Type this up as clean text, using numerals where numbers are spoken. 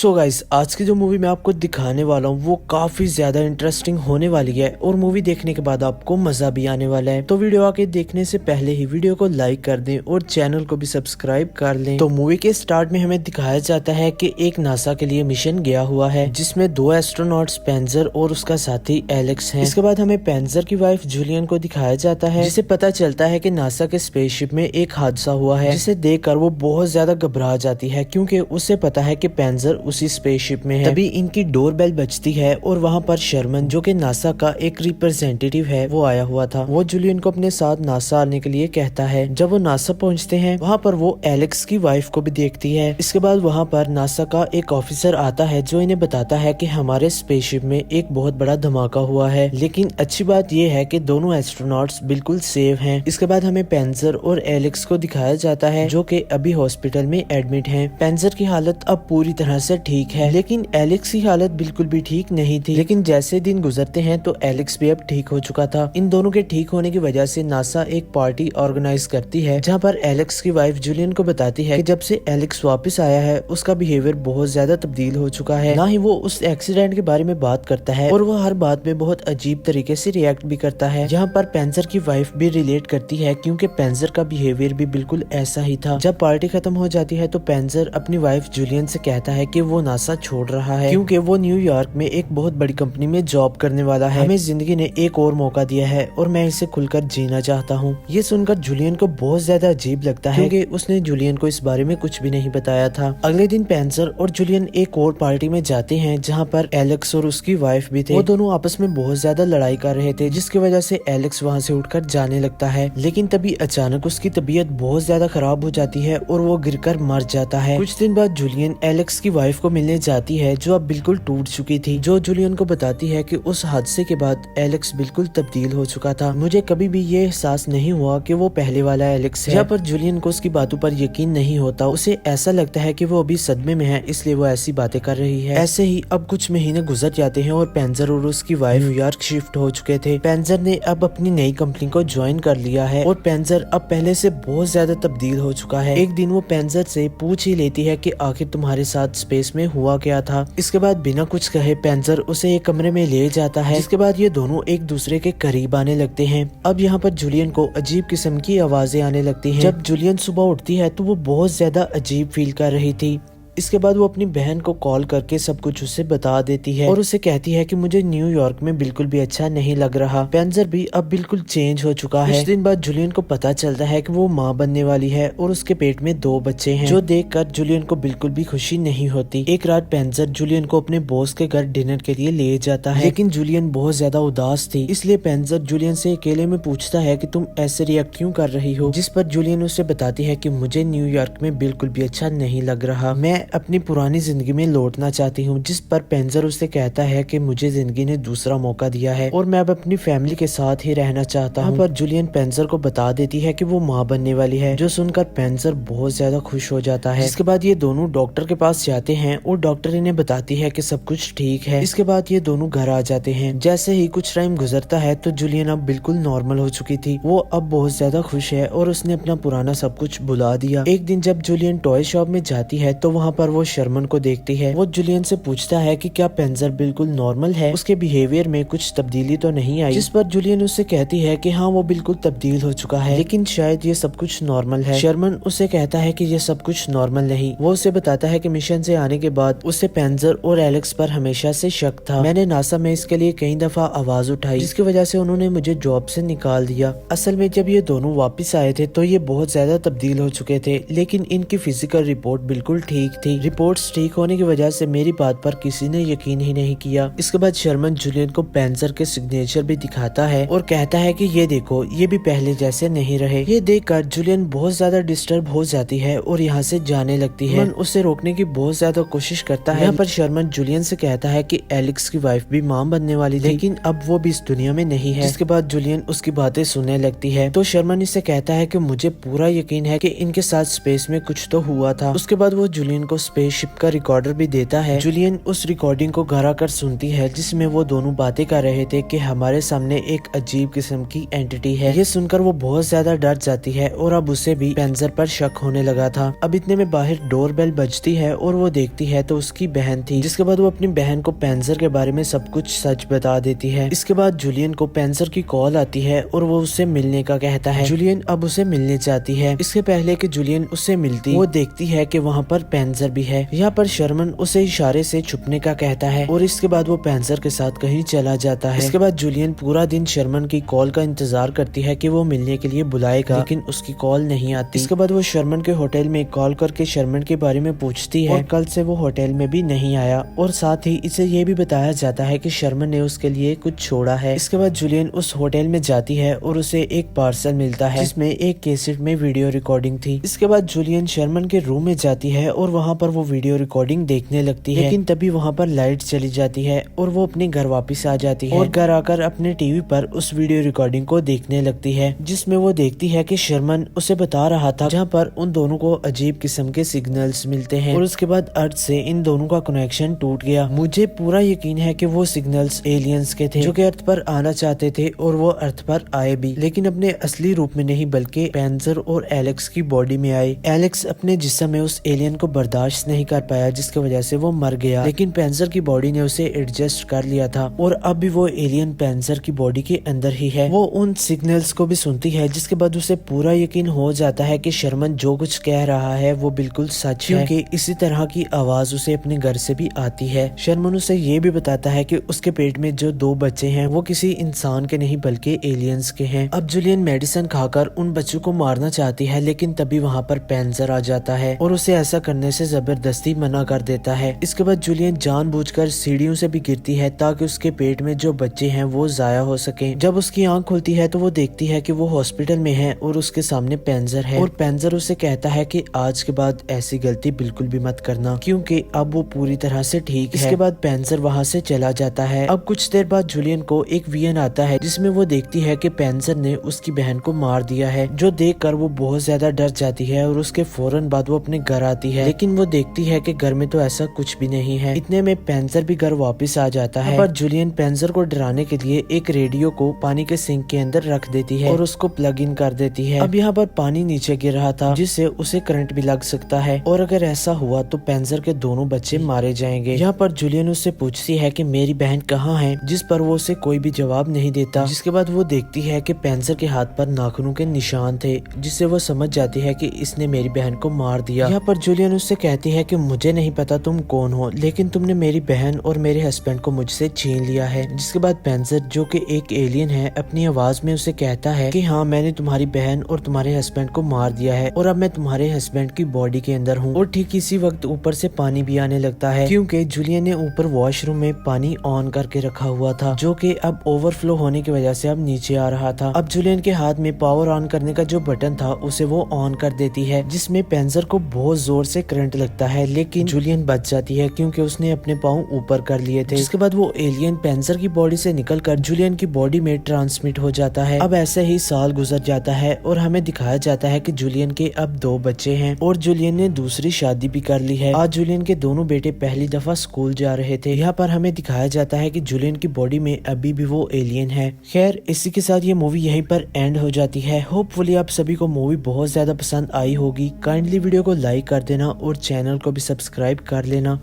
So guys, आज की जो मूवी मैं आपको दिखाने वाला हूँ वो काफी ज्यादा इंटरेस्टिंग होने वाली है और मूवी देखने के बाद आपको मजा भी आने वाला है। तो वीडियो आके देखने से पहले ही वीडियो को लाइक कर दें और चैनल को भी सब्सक्राइब कर लें। तो मूवी के स्टार्ट में हमें दिखाया जाता है कि एक नासा के लिए मिशन गया हुआ है जिसमें 2 एस्ट्रोनॉट्स पेंजर और उसका साथी एलेक्स है। इसके बाद हमें पेंजर की वाइफ जूलियन को दिखाया जाता है जिसे पता चलता है कि नासा के स्पेसशिप में एक हादसा हुआ है, जिसे देखकर वो बहुत ज्यादा घबरा जाती है क्योंकि उसे पता है कि पेंजर उसी स्पेसशिप में है। तभी इनकी डोर बेल बजती है और वहाँ पर शर्मन जो कि नासा का एक रिप्रेजेंटेटिव है वो आया हुआ था। वो जूलियन को अपने साथ नासा आने के लिए कहता है। जब वो नासा पहुँचते हैं वहाँ पर वो एलेक्स की वाइफ को भी देखती है। इसके बाद वहाँ पर नासा का एक ऑफिसर आता है जो इन्हें बताता है कि हमारे स्पेसशिप में एक बहुत बड़ा धमाका हुआ है, लेकिन अच्छी बात यह है कि दोनों एस्ट्रोनॉट्स बिल्कुल सेफ हैं। इसके बाद हमें पेंजर और एलेक्स को दिखाया जाता है जो कि अभी हॉस्पिटल में एडमिट हैं। पेंजर की हालत अब पूरी तरह से ठीक है, लेकिन एलेक्स की हालत बिल्कुल भी ठीक नहीं थी। लेकिन जैसे दिन गुजरते हैं तो एलेक्स भी अब ठीक हो चुका था। इन दोनों के ठीक होने की वजह से नासा एक पार्टी ऑर्गेनाइज करती है जहाँ पर एलेक्स की वाइफ जूलियन को बताती है कि जब से एलेक्स वापस आया है उसका बिहेवियर बहुत ज्यादा तब्दील हो चुका है। ना ही वो उस एक्सीडेंट के बारे में बात करता है और वो हर बात में बहुत अजीब तरीके से रिएक्ट भी करता है। यहाँ पर पेंजर की वाइफ भी रिलेट करती है क्योंकि पेंजर का बिहेवियर भी बिल्कुल ऐसा ही था। जब पार्टी खत्म हो जाती है तो पेंजर अपनी वाइफ जूलियन से कहता है कि वो नासा छोड़ रहा है क्योंकि वो न्यूयॉर्क में एक बहुत बड़ी कंपनी में जॉब करने वाला है। हमें जिंदगी ने एक और मौका दिया है और मैं इसे खुलकर जीना चाहता हूँ। ये सुनकर जूलियन को बहुत ज्यादा अजीब लगता है क्योंकि उसने जूलियन को इस बारे में कुछ भी नहीं बताया था। अगले दिन पेंजर और जूलियन एक और पार्टी में जाते हैं जहाँ पर एलेक्स और उसकी वाइफ भी थे। वो दोनों आपस में बहुत ज्यादा लड़ाई कर रहे थे जिसकी वजह से एलेक्स वहाँ से उठकर जाने लगता है, लेकिन तभी अचानक उसकी तबीयत बहुत ज्यादा खराब हो जाती है और वो गिरकर मर जाता है। कुछ दिन बाद जूलियन एलेक्स की वाइफ को मिलने जाती है जो अब बिल्कुल टूट चुकी थी, जो जूलियन को बताती है कि उस हादसे के बाद एलेक्स बिल्कुल तब्दील हो चुका था। मुझे कभी भी ये एहसास नहीं हुआ कि वो पहले वाला एलेक्स है। यहाँ पर जूलियन को उसकी बातों पर यकीन नहीं होता। उसे ऐसा लगता है कि वो अभी सदमे में है, इसलिए वो ऐसी बातें कर रही है। ऐसे ही अब कुछ महीने गुजर जाते हैं और पेंजर और उसकी वाइफ न्यूयॉर्क शिफ्ट हो चुके थे। पेंजर ने अब अपनी नई कंपनी को ज्वाइन कर लिया है और पेंजर अब पहले से बहुत ज्यादा तब्दील हो चुका है। एक दिन वो पेंजर से पूछ ही लेती है कि आखिर तुम्हारे साथ स्पेस में हुआ क्या था। इसके बाद बिना कुछ कहे पेंजर उसे एक कमरे में ले जाता है, जिसके बाद ये दोनों एक दूसरे के करीब आने लगते हैं। अब यहाँ पर जूलियन को अजीब किस्म की आवाजें आने लगती हैं। जब जूलियन सुबह उठती है तो वो बहुत ज्यादा अजीब फील कर रही थी। इसके बाद वो अपनी बहन को कॉल करके सब कुछ उसे बता देती है और उसे कहती है कि मुझे न्यूयॉर्क में बिल्कुल भी अच्छा नहीं लग रहा। पेंजर भी अब बिल्कुल चेंज हो चुका है। कुछ दिन बाद जूलियन को पता चलता है कि वो माँ बनने वाली है और उसके पेट में 2 बच्चे हैं, जो देखकर जूलियन को बिल्कुल भी खुशी नहीं होती। एक रात पेंजर जूलियन को अपने बॉस के घर डिनर के लिए ले जाता है, लेकिन जूलियन बहुत ज्यादा उदास थी, इसलिए पेंजर जूलियन से अकेले में पूछता है कि तुम ऐसे रिएक्ट क्यों कर रही हो, जिस पर जूलियन उसे बताती है कि मुझे न्यूयॉर्क में बिल्कुल भी अच्छा नहीं लग रहा, मैं अपनी पुरानी जिंदगी में लौटना चाहती हूँ। जिस पर पेंजर उसे कहता है कि मुझे जिंदगी ने दूसरा मौका दिया है और मैं अब अपनी फैमिली के साथ ही रहना चाहता हूँ। पर जूलियन पेंजर को बता देती है कि वो माँ बनने वाली है, जो सुनकर पेंजर बहुत ज्यादा खुश हो जाता है। इसके बाद ये दोनों डॉक्टर के पास जाते हैं और डॉक्टर इन्हें बताती है कि सब कुछ ठीक है। इसके बाद ये दोनों घर आ जाते हैं। जैसे ही कुछ टाइम गुजरता है तो जूलियन अब बिल्कुल नॉर्मल हो चुकी थी। वो अब बहुत ज्यादा खुश है और उसने अपना पुराना सब कुछ भुला दिया। एक दिन जब जूलियन टॉय शॉप में जाती है तो वहाँ पर वो शर्मन को देखती है। वो जूलियन से पूछता है कि क्या पेंजर बिल्कुल नॉर्मल है, उसके बिहेवियर में कुछ तब्दीली तो नहीं आई, जिस पर जूलियन उससे कहती है कि हाँ वो बिल्कुल तब्दील हो चुका है, लेकिन शायद ये सब कुछ नॉर्मल है। शर्मन उसे कहता है कि ये सब कुछ नॉर्मल नहीं। वो उसे बताता है कि मिशन से आने के बाद उसे पेंजर और एलेक्स पर हमेशा से शक था। मैंने नासा में इसके लिए कई दफा आवाज उठाई जिसकी वजह से उन्होंने मुझे जॉब से निकाल दिया। असल में जब ये दोनों वापिस आए थे तो ये बहुत ज्यादा तब्दील हो चुके थे, लेकिन इनकी फिजिकल रिपोर्ट बिल्कुल ठीक थी। रिपोर्ट्स ठीक होने की वजह से मेरी बात पर किसी ने यकीन ही नहीं किया। इसके बाद शर्मन जूलियन को पेंजर के सिग्नेचर भी दिखाता है और कहता है कि ये देखो, ये भी पहले जैसे नहीं रहे। ये देखकर जूलियन बहुत ज्यादा डिस्टर्ब हो जाती है और यहाँ से जाने लगती है। उसे रोकने की बहुत ज्यादा कोशिश करता है। यहाँ पर शर्मन जूलियन से कहता है कि एलेक्स की वाइफ भी मां बनने वाली थी, लेकिन अब वो भी इस दुनिया में नहीं है। जिसके बाद जूलियन उसकी बातें सुनने लगती है। तो शर्मन इससे कहता है कि मुझे पूरा यकीन है कि इनके साथ स्पेस में कुछ तो हुआ था। उसके बाद वो जूलियन को स्पेसशिप का रिकॉर्डर भी देता है। जूलियन उस रिकॉर्डिंग को घर आकर सुनती है जिसमें वो दोनों बातें कर रहे थे कि हमारे सामने एक अजीब किस्म की एंटिटी है। ये सुनकर वो बहुत ज्यादा डर जाती है और अब उसे भी पेंजर पर शक होने लगा था। अब इतने में बाहर डोर बेल बजती है और वो देखती है तो उसकी बहन थी, जिसके बाद वो अपनी बहन को पेंजर के बारे में सब कुछ सच बता देती है। इसके बाद जूलियन को पेंजर की कॉल आती है और वो उससे मिलने का कहता है। जूलियन अब उसे मिलने चाहती है। इसके पहले कि जूलियन उससे मिलती, वो देखती है कि वहाँ पर पेंजर भी है। यहाँ पर शर्मन उसे इशारे से छुपने का कहता है और इसके बाद वो पेंजर के साथ कहीं चला जाता है। इसके बाद जूलियन पूरा दिन शर्मन की कॉल का इंतजार करती है कि वो मिलने के लिए बुलाएगा, लेकिन उसकी कॉल नहीं आती। इसके बाद वो शर्मन के होटल में कॉल करके शर्मन के बारे में पूछती है और कल से वो होटल में भी नहीं आया और साथ ही इसे ये भी बताया जाता है कि शर्मन ने उसके लिए कुछ छोड़ा है। इसके बाद जूलियन उस होटल में जाती है और उसे एक पार्सल मिलता है जिसमें एक कैसेट में वीडियो रिकॉर्डिंग थी। इसके बाद जूलियन शर्मन के रूम में जाती है और वहाँ पर वो वीडियो रिकॉर्डिंग देखने लगती है, लेकिन तभी वहाँ पर लाइट चली जाती है और वो अपने घर वापस आ जाती है और घर आकर अपने टीवी पर उस वीडियो रिकॉर्डिंग को देखने लगती है, जिसमें वो देखती है कि शर्मन उसे बता रहा था जहाँ पर उन दोनों को अजीब किस्म के सिग्नल्स मिलते हैं और उसके बाद अर्थ से इन दोनों का कनेक्शन टूट गया। मुझे पूरा यकीन है कि वो सिग्नल्स एलियंस के थे जो कि अर्थ पर आना चाहते थे और वो अर्थ पर आए भी, लेकिन अपने असली रूप में नहीं बल्कि पेंजर और एलेक्स की बॉडी में आए। एलेक्स अपने जिस्म में उस एलियन को बर्दाश्त नहीं कर पाया जिसकी वजह से वो मर गया, लेकिन पेंजर की बॉडी ने उसे एडजस्ट कर लिया था और अब भी वो एलियन पेंजर की बॉडी के अंदर ही है। वो उन सिग्नल्स को भी सुनती है जिसके बाद उसे पूरा यकीन हो जाता है कि शर्मन जो कुछ कह रहा है वो बिल्कुल सच है, क्योंकि इसी तरह की आवाज उसे अपने घर से भी आती है। शर्मन उसे ये भी बताता है कि उसके पेट में जो 2 बच्चे हैं वो किसी इंसान के नहीं बल्कि एलियंस के हैं। अब जूलियन मेडिसिन खाकर उन बच्चों को मारना चाहती है, लेकिन तभी वहाँ पर पेंजर आ जाता है और उसे ऐसा करने से जबरदस्ती मना कर देता है। इसके बाद जूलियन जानबूझकर सीढ़ियों से भी गिरती है ताकि उसके पेट में जो बच्चे हैं वो जाया हो सके। जब उसकी आंख खुलती है तो वो देखती है कि वो हॉस्पिटल में है और उसके सामने पेंजर है और पेंजर उसे कहता है कि आज के बाद ऐसी गलती बिल्कुल भी मत करना, क्योंकि अब वो पूरी तरह से ठीक है। इसके बाद पेंजर वहाँ से चला जाता है। अब कुछ देर बाद जूलियन को एक विजन आता है जिसमें वो देखती है कि पेंजर ने उसकी बहन को मार दिया है, जो देखकर वो बहुत ज्यादा डर जाती है और उसके फौरन बाद वो अपने घर आती है, लेकिन वो देखती है कि घर में तो ऐसा कुछ भी नहीं है। इतने में पेंजर भी घर वापस आ जाता है, पर जूलियन पेंजर को डराने के लिए एक रेडियो को पानी के सिंक के अंदर रख देती है और उसको प्लग इन कर देती है। अब यहाँ पर पानी नीचे गिर रहा था जिससे उसे करंट भी लग सकता है और अगर ऐसा हुआ तो पेंजर के दोनों बच्चे मारे जाएंगे। यहाँ पर जूलियन उससे पूछती है कि मेरी बहन कहाँ है, जिस पर वो उसे कोई भी जवाब नहीं देता। जिसके बाद वो देखती है कि पेंजर के हाथ पर नाखूनों के निशान थे, जिससे वो समझ जाती है कि इसने मेरी बहन को मार दिया। यहाँ पर जूलियन उससे कहती है कि मुझे नहीं पता तुम कौन हो, लेकिन तुमने मेरी बहन और मेरे हस्बैंड को मुझसे छीन लिया है। जिसके बाद पेंजर, जो कि एक एलियन है, अपनी आवाज में उसे कहता है कि हाँ, मैंने तुम्हारी बहन और तुम्हारे हस्बैंड को मार दिया है और अब मैं तुम्हारे हस्बैंड की बॉडी के अंदर हूँ। और ठीक इसी वक्त ऊपर से पानी भी आने लगता है, क्योंकि जूलियन ने ऊपर वॉशरूम में पानी ऑन करके रखा हुआ था, जो कि अब ओवरफ्लो होने की वजह से अब नीचे आ रहा था। अब जूलियन के हाथ में पावर ऑन करने का जो बटन था उसे वो ऑन कर देती है, जिसमें पेंजर को बहुत जोर से करंट लगता है, लेकिन जूलियन बच जाती है क्योंकि उसने अपने पाँव ऊपर कर लिए थे। जिसके बाद वो एलियन पेंजर की बॉडी से निकलकर जूलियन की बॉडी में ट्रांसमिट हो जाता है। अब ऐसे ही साल गुजर जाता है और हमें दिखाया जाता है कि जूलियन के अब 2 बच्चे हैं और जूलियन ने दूसरी शादी भी कर ली है। आज जूलियन के दोनों बेटे पहली दफा स्कूल जा रहे थे। यहाँ पर हमें दिखाया जाता है कि जूलियन की बॉडी में अभी भी वो एलियन है। खैर, इसी के साथ ये मूवी यहीं पर एंड हो जाती है। होपफुली आप सभी को मूवी बहुत ज्यादा पसंद आई होगी। काइंडली वीडियो को लाइक कर देना और चैनल को भी सब्सक्राइब कर लेना।